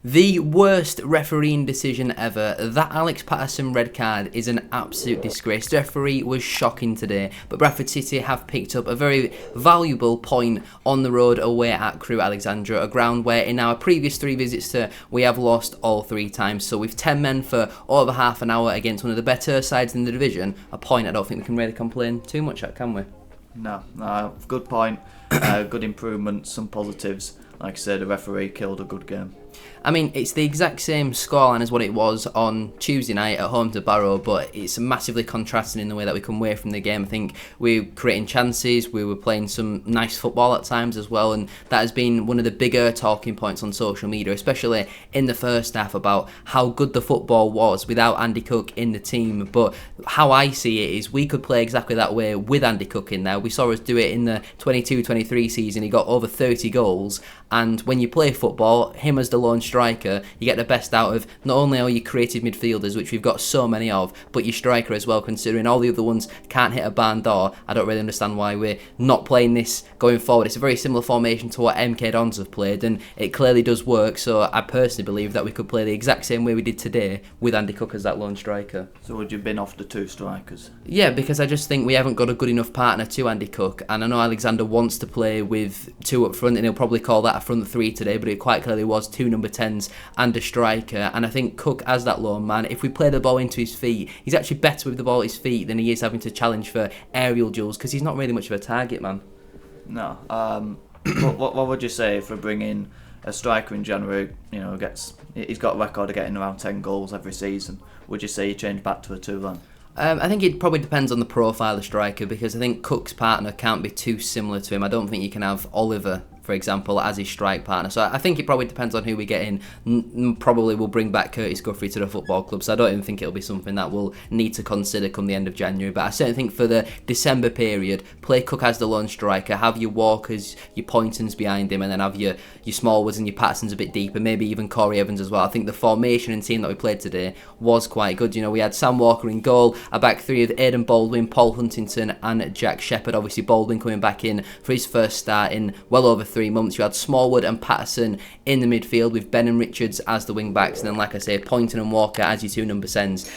The worst refereeing decision ever. That Alex Patterson red card is an absolute disgrace. The referee was shocking today, but Bradford City have picked up a very valuable point on the road away at Crewe Alexandra, a ground where in our previous 3 visits to we have lost all 3 times. So with 10 men for over half an hour against one of the better sides in the division, a point I don't think we can really complain too much at, can we? No, good point, good improvement, some positives. Like I said, the referee killed a good game. I mean, it's the exact same scoreline as what it was on Tuesday night at home to Barrow, but it's massively contrasting in the way that we come away from the game. I think we were creating chances, we were playing some nice football at times as well, and that has been one of the bigger talking points on social media, especially in the first half, about how good the football was without Andy Cook in the team. But how I see it is we could play exactly that way with Andy Cook in there. We saw us do it in the 22-23 season. He got over 30 goals, and when you play football, him as the lone striker, you get the best out of not only all your creative midfielders, which we've got so many of, but your striker as well, considering all the other ones can't hit a barn door. I don't really understand why we're not playing this going forward. It's a very similar formation to what MK Dons have played, and it clearly does work. So I personally believe that we could play the exact same way we did today with Andy Cook as that lone striker. So would you have been off the 2 strikers? Yeah, because I just think we haven't got a good enough partner to Andy Cook, and I know Alexander wants to play with 2 up front, and he'll probably call that a front 3 today, but it quite clearly was 2 number 10s and a striker. And I think Cook, as that lone man, if we play the ball into his feet, he's actually better with the ball at his feet than he is having to challenge for aerial duels, because he's not really much of a target man. No. What would you say if we bring in a striker in January? You know, he's got a record of getting around 10 goals every season. Would you say you change back to a 2 then? I think it probably depends on the profile of striker, because I think Cook's partner can't be too similar to him. I don't think you can have Oliver, for example, as his strike partner. So I think it probably depends on who we get in. Probably will bring back Curtis Guthrie to the football club, so I don't even think it'll be something that we'll need to consider come the end of January. But I certainly think for the December period, play Cook as the lone striker, have your Walkers, your Pointons behind him, and then have your Smallwoods and your Pattersons a bit deeper, maybe even Corey Evans as well. I think the formation and team that we played today was quite good. You know, we had Sam Walker in goal, a back 3 of Aidan Baldwin, Paul Huntington and Jack Shepherd. Obviously Baldwin coming back in for his first start in well over 3 months. You had Smallwood and Patterson in the midfield with Ben and Richards as the wing backs, and then, like I say, Poynton and Walker as your 2 number 10s,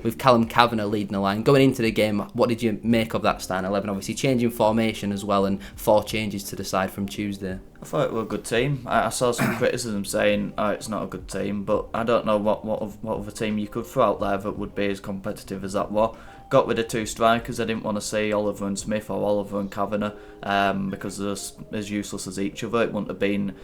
with Callum Kavanagh leading the line. Going into the game, what did you make of that starting 11? Obviously changing formation as well, and 4 changes to the side from Tuesday. I thought it was a good team. I saw some criticism saying it's not a good team, but I don't know what other team you could throw out there that would be as competitive as that was. Got rid of 2 strikers. I didn't want to see Oliver and Smith or Oliver and Kavanagh because they're as useless as each other. It wouldn't have been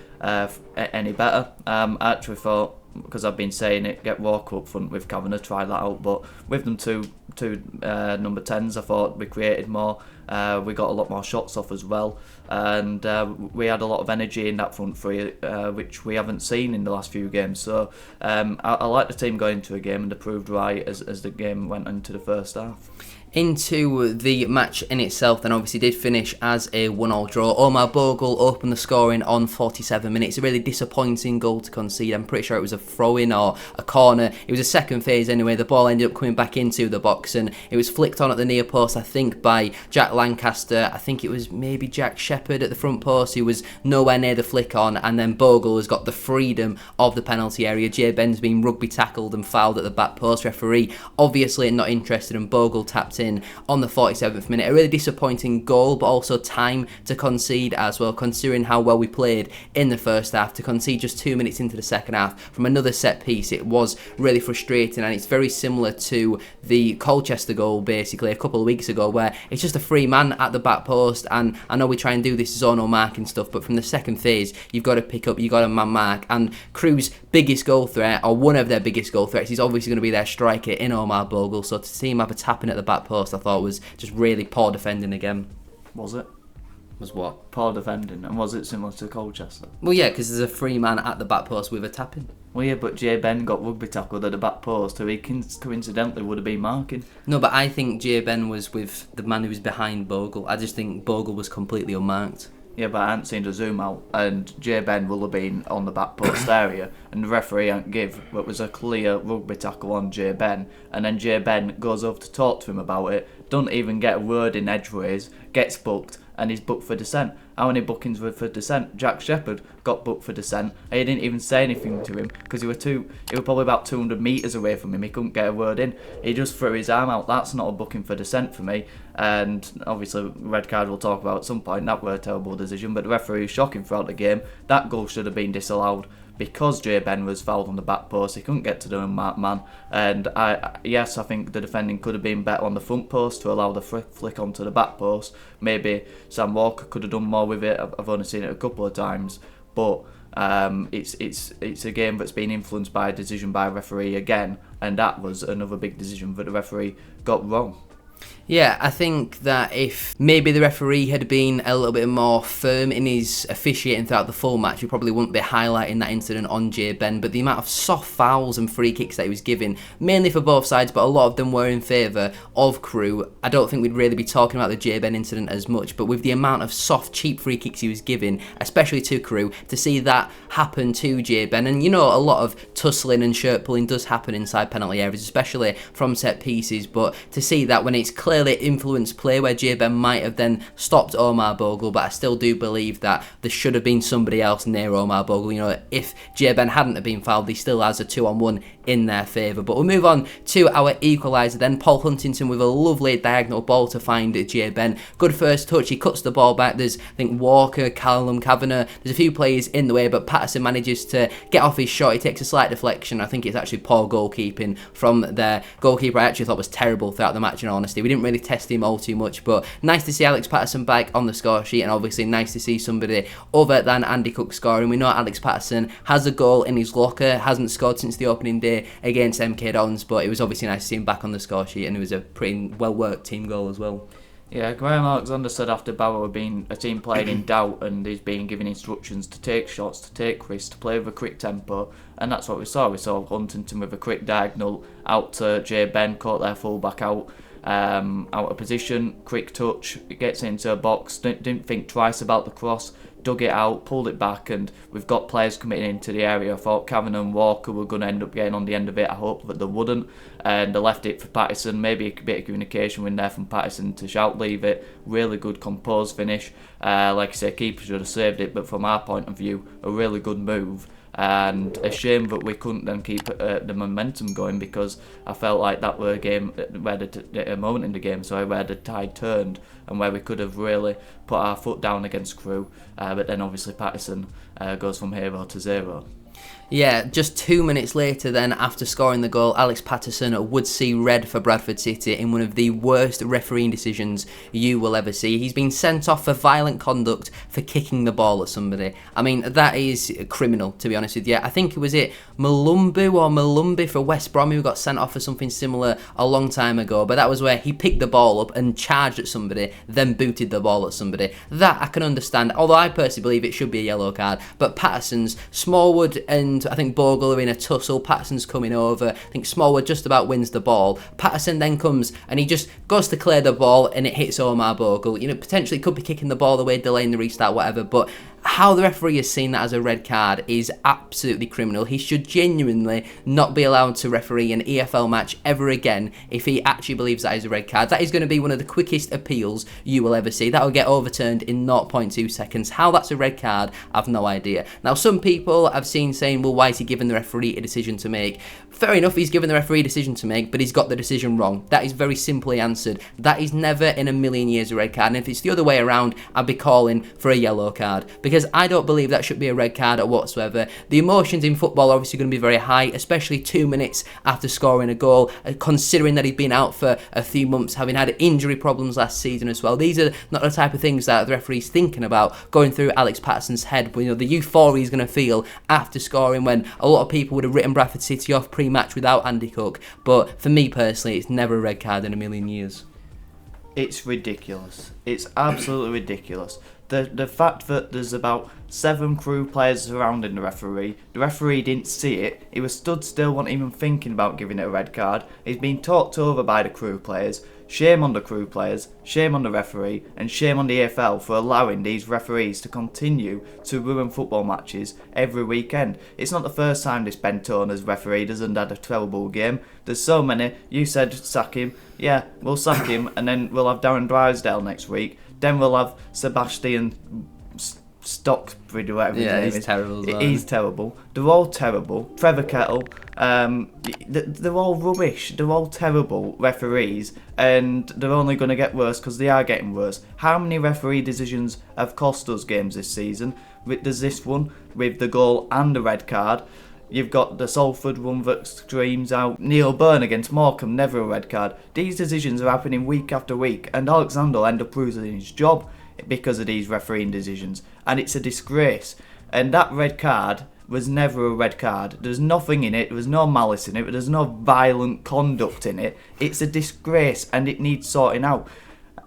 any better. I actually thought, because I've been saying it, get Walker up front with Kavanagh, try that out. But with them two number 10s, I thought we created more. We got a lot more shots off as well, and we had a lot of energy in that front 3, which we haven't seen in the last few games. So I like the team going into a game, and they proved right as the game went into the first half. Into the match in itself, then obviously did finish as a 1-1 draw. Omar Bogle opened the scoring on 47 minutes. A really disappointing goal to concede. I'm pretty sure it was a throw-in or a corner. It was a second phase anyway. The ball ended up coming back into the box, and it was flicked on at the near post, I think, by Jack Lancaster. I think it was maybe Jack Shepherd at the front post, who was nowhere near the flick on, and then Bogle has got the freedom of the penalty area. Jay Ben's been rugby tackled and fouled at the back post. Referee obviously not interested, and Bogle tapped in on the 47th minute. A really disappointing goal, but also time to concede as well, considering how well we played in the first half. To concede just 2 minutes into the second half from another set piece, it was really frustrating, and it's very similar to the Colchester goal basically a couple of weeks ago, where it's just a free man at the back post. And I know we try and do this zonal marking stuff, but from the second phase you've got to pick up, you've got to man mark, and Crewe's biggest goal threat, or one of their biggest goal threats, is obviously going to be their striker in Omar Bogle. So to see him have a tapping at the back post, I thought was just really poor defending again. Was it? Was what? Poor defending, and was it similar to Colchester? Well, yeah, because there's a free man at the back post with a tapping. Well, yeah, but Jay Ben got rugby tackled at the back post, who he coincidentally would have been marking. No, but I think Jay Ben was with the man who was behind Bogle. I just think Bogle was completely unmarked. Yeah, but I hadn't seen the zoom out, and Jay Ben will have been on the back post area, and the referee hadn't give what was a clear rugby tackle on Jay Ben, and then Jay Ben goes over to talk to him about it, don't even get a word in edgeways, gets booked, and he's booked for dissent. how many bookings were for dissent? Jack Shepherd got booked for dissent. He didn't even say anything to him because he was probably about 200 metres away from him. He couldn't get a word in. He just threw his arm out. That's not a booking for dissent for me. And obviously, red card we'll talk about at some point. That were a terrible decision, but the referee was shocking throughout the game. That goal should have been disallowed because Jay Ben was fouled on the back post. He couldn't get to the marked man. And I think the defending could have been better on the front post to allow the flick onto the back post. Maybe Sam Walker could have done more with it. I've only seen it a couple of times, but it's a game that's been influenced by a decision by a referee again, and that was another big decision that the referee got wrong. Yeah, I think that if maybe the referee had been a little bit more firm in his officiating throughout the full match, we probably wouldn't be highlighting that incident on Jay Ben. But the amount of soft fouls and free kicks that he was giving, mainly for both sides, but a lot of them were in favour of Crewe. I don't think we'd really be talking about the Jay Ben incident as much, but with the amount of soft, cheap free kicks he was giving, especially to Crewe, to see that happen to Jay Ben, and you know, a lot of tussling and shirt pulling does happen inside penalty areas, especially from set pieces, but to see that when it's clearly influenced play where Jay Ben might have then stopped Omar Bogle, but I still do believe that there should have been somebody else near Omar Bogle. You know, if Jay Ben hadn't have been fouled, he still has a 2-on-1 in their favour. But we'll move on to our equaliser then. Paul Huntington with a lovely diagonal ball to find Jay Ben. Good first touch, he cuts the ball back. There's, I think, Walker, Callum Kavanagh, there's a few players in the way, but Patterson manages to get off his shot. He takes a slight deflection. I think it's actually poor goalkeeping from their goalkeeper. I actually thought was terrible throughout the match, in honesty. We didn't really test him all too much, but nice to see Alex Patterson back on the score sheet, and obviously nice to see somebody other than Andy Cook scoring. We know Alex Patterson has a goal in his locker, hasn't scored since the opening day against MK Dons, but it was obviously nice to see him back on the score sheet, and it was a pretty well worked team goal as well. Yeah, Crewe Alexandra said after Barrow had been a team playing in doubt and he's been given instructions to take shots, to take risks, to play with a quick tempo, and that's what we saw. We saw Huntington with a quick diagonal out to Jay Ben, caught their fullback out of position, quick touch, it gets into a box, didn't think twice about the cross, dug it out, pulled it back, and we've got players coming into the area. I thought Kavanagh and Walker were going to end up getting on the end of it. I hope that they wouldn't, and they left it for Patterson. Maybe a bit of communication in there from Patterson to shout leave it. Really good composed finish. Like I say, keeper should have saved it, but from our point of view, a really good move. And a shame that we couldn't then keep the momentum going, because I felt like that were a game where a moment in the game, where the tide turned and where we could have really put our foot down against Crewe. But then obviously Patterson goes from hero to zero. Yeah, just 2 minutes later then, after scoring the goal, Alex Patterson would see red for Bradford City in one of the worst refereeing decisions you will ever see. He's been sent off for violent conduct for kicking the ball at somebody. I mean, that is criminal, to be honest with you. I think it was Malumbi for West Brom who got sent off for something similar a long time ago, but that was where he picked the ball up and charged at somebody, then booted the ball at somebody. That I can understand, although I personally believe it should be a yellow card, but Patterson's, Smallwood and I think Bogle are in a tussle. Patterson's coming over. I think Smallwood just about wins the ball. Patterson then comes and he just goes to clear the ball and it hits Omar Bogle. You know, potentially could be kicking the ball away, delaying the restart, whatever, but how the referee has seen that as a red card is absolutely criminal. He should genuinely not be allowed to referee an EFL match ever again if he actually believes that is a red card. That is going to be one of the quickest appeals you will ever see. That will get overturned in 0.2 seconds. How that's a red card, I've no idea. Now, some people I've seen saying, well, why is he giving the referee a decision to make? Fair enough, he's given the referee a decision to make, but he's got the decision wrong. That is very simply answered. That is never in a million years a red card, and if it's the other way around, I'd be calling for a yellow card, because I don't believe that should be a red card whatsoever. The emotions in football are obviously going to be very high, especially 2 minutes after scoring a goal, considering that he'd been out for a few months, having had injury problems last season as well. These are not the type of things that the referee's thinking about going through Alex Patterson's head. But, you know, the euphoria he's going to feel after scoring, when a lot of people would have written Bradford City off pre-match without Andy Cook. But for me personally, it's never a red card in a million years. It's ridiculous. It's absolutely ridiculous. The fact that there's about 7 Crewe players surrounding the referee didn't see it, he was stood still, wasn't even thinking about giving it a red card, he's been talked over by the Crewe players. Shame on the Crewe players, shame on the referee, and shame on the EFL for allowing these referees to continue to ruin football matches every weekend. It's not the first time this Bantams has refereed has had a terrible game. There's so many. You said sack him. Yeah, we'll sack him, and then we'll have Darren Drysdale next week. Then we'll have Sebastian Stockbridge or whatever his name is. He's terrible as well. He's terrible. They're all terrible. Trevor Kettle, they're all rubbish. They're all terrible referees, and they're only going to get worse because they are getting worse. How many referee decisions have cost us games this season? There's this one with the goal and the red card. You've got the Salford one that screams out Neil Byrne against Morecambe, never a red card. These decisions are happening week after week, and Alexandra will end up losing his job because of these refereeing decisions, and it's a disgrace. And that red card was never a red card. There's nothing in it, there was no malice in it, there's no violent conduct in it. It's a disgrace, and it needs sorting out.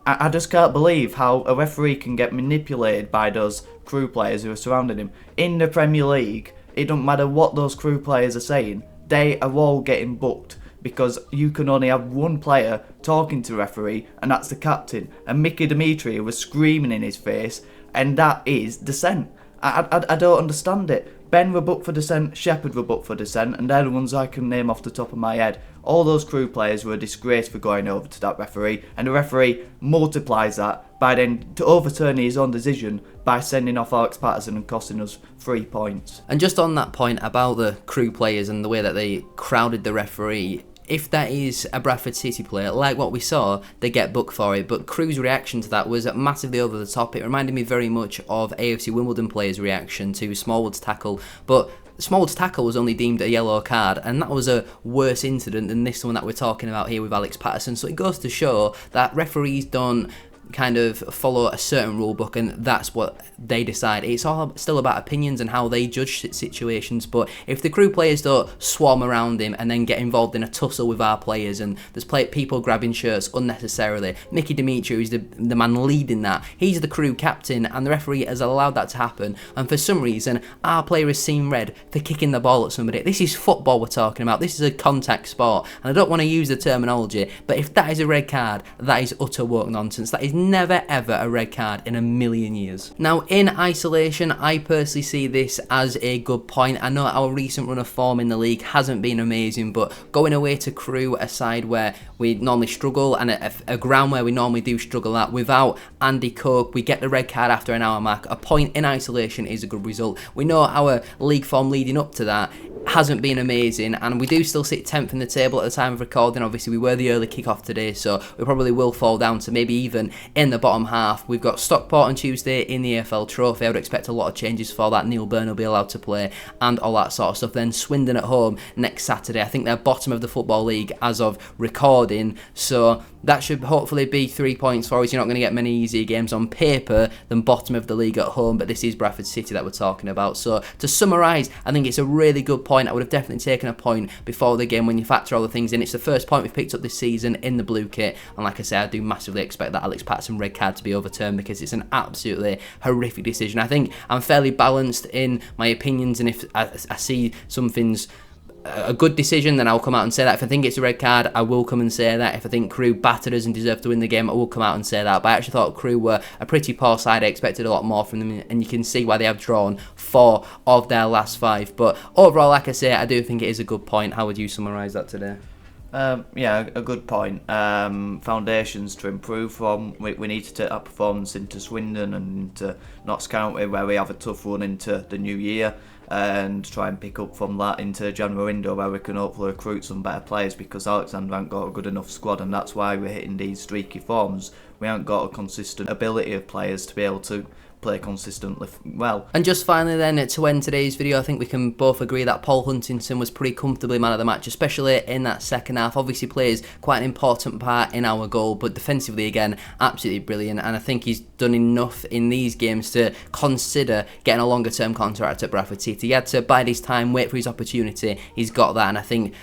I just can't believe how a referee can get manipulated by those Crewe players who are surrounding him. In the Premier League, it don't matter what those Crewe players are saying, they are all getting booked because you can only have one player talking to the referee, and that's the captain. And Mickey Dimitri was screaming in his face, and that is dissent. I don't understand it. Ben were booked for dissent, Shepherd were booked for dissent, and they're the ones I can name off the top of my head. All those Crewe players were a disgrace for going over to that referee, and the referee multiplies that by then to overturning his own decision by sending off Alex Patterson and costing us 3 points. And just on that point about the Crewe players and the way that they crowded the referee, if that is a Bradford City player, like what we saw, they get booked for it. But Crewe's reaction to that was massively over the top. It reminded me very much of AFC Wimbledon players' reaction to Smallwood's tackle. But Smallwood's tackle was only deemed a yellow card, and that was a worse incident than this one that we're talking about here with Alex Patterson. So it goes to show that referees don't kind of follow a certain rule book, and that's what they decide. It's all still about opinions and how they judge situations, but if the Crewe players don't swarm around him and then get involved in a tussle with our players, and there's people grabbing shirts unnecessarily, Mickey Dimitri, who's the man leading that, he's the Crewe captain, and the referee has allowed that to happen, and for some reason our player has seen red for kicking the ball at somebody. This is football we're talking about. This is a contact sport, and I don't want to use the terminology, but if that is a red card, that is utter woke nonsense. That is never ever a red card in a million years. Now, in isolation, I personally see this as a good point. I know our recent run of form in the league hasn't been amazing, but going away to Crewe, a side where we normally struggle and a ground where we normally do struggle at, without Andy Coke, we get the red card after an hour mark. A point in isolation is a good result. We know our league form leading up to that hasn't been amazing, and we do still sit 10th in the table at the time of recording. Obviously, we were the early kick-off today, so we probably will fall down to maybe even in the bottom half. We've got Stockport on Tuesday in the AFL Trophy. I would expect a lot of changes for that. Neil Byrne will be allowed to play and all that sort of stuff. Then Swindon at home next Saturday. I think they're bottom of the Football League as of recording, so that should hopefully be 3 points for us. You're not going to get many easier games on paper than bottom of the league at home, but this is Bradford City that we're talking about. So to summarise, I think it's a really good point. I would have definitely taken a point before the game when you factor all the things in. It's the first point we've picked up this season in the blue kit, and like I say, I do massively expect that Alex Patterson red card to be overturned because it's an absolutely horrific decision. I think I'm fairly balanced in my opinions, and if I see something's a good decision, then I'll come out and say that. If I think it's a red card, I will come and say that. If I think Crewe battered us and deserve to win the game, I will come out and say that. But I actually thought Crewe were a pretty poor side. I expected a lot more from them, and you can see why they have drawn 4 of their last 5. But overall, like I say, I do think it is a good point. How would you summarise that today? Yeah, a good point. Foundations to improve from. We need to take that performance into Swindon and into Notts County, where we have a tough run into the new year, and try and pick up from that into January window, where we can hopefully recruit some better players, because Alexandra haven't got a good enough squad, and that's why we're hitting these streaky forms. We haven't got a consistent ability of players to be able to play consistently well. And just finally then, to end today's video, I think we can both agree that Paul Huntington was pretty comfortably man of the match, especially in that second half. Obviously plays quite an important part in our goal, but defensively again, absolutely brilliant, and I think he's done enough in these games to consider getting a longer term contract at Bradford City. He had to bide his time, wait for his opportunity. He's got that, and I think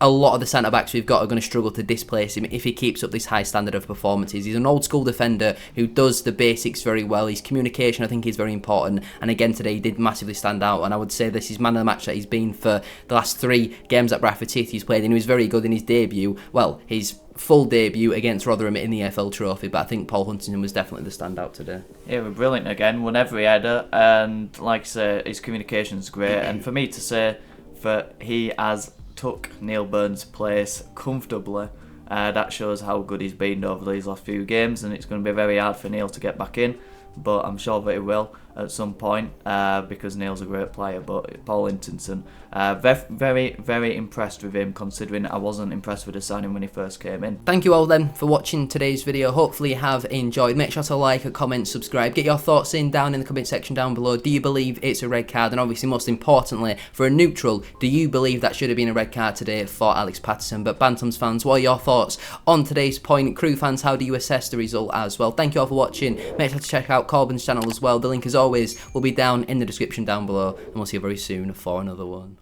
a lot of the centre-backs we've got are going to struggle to displace him if he keeps up this high standard of performances. He's an old-school defender who does the basics very well. His communication, I think, is very important. And again, today he did massively stand out. And I would say this is man of the match that he's been for the last 3 games at Bradford City he's played. And he was very good in his debut. Well, his full debut against Rotherham in the EFL Trophy. But I think Paul Huntington was definitely the standout today. Yeah, we're brilliant again. Won every header. And like I say, his communication's great. And for me to say that he has took Neil Byrne's place comfortably, that shows how good he's been over these last few games, and it's going to be very hard for Neil to get back in, but I'm sure that he will. at some point because Neil's a great player. But Paul Hintonson, very, very impressed with him, considering I wasn't impressed with the signing when he first came in. Thank you all then for watching today's video. Hopefully you have enjoyed. Make sure to like, comment, subscribe. Get your thoughts in down in the comment section down below. Do you believe it's a red card? And obviously, most importantly, for a neutral, do you believe that should have been a red card today for Alex Patterson? But Bantams fans, what are your thoughts on today's point? Crewe fans, how do you assess the result as well? Thank you all for watching. Make sure to check out Korban's channel as well. The link, as always, will be down in the description down below. And we'll see you very soon for another one.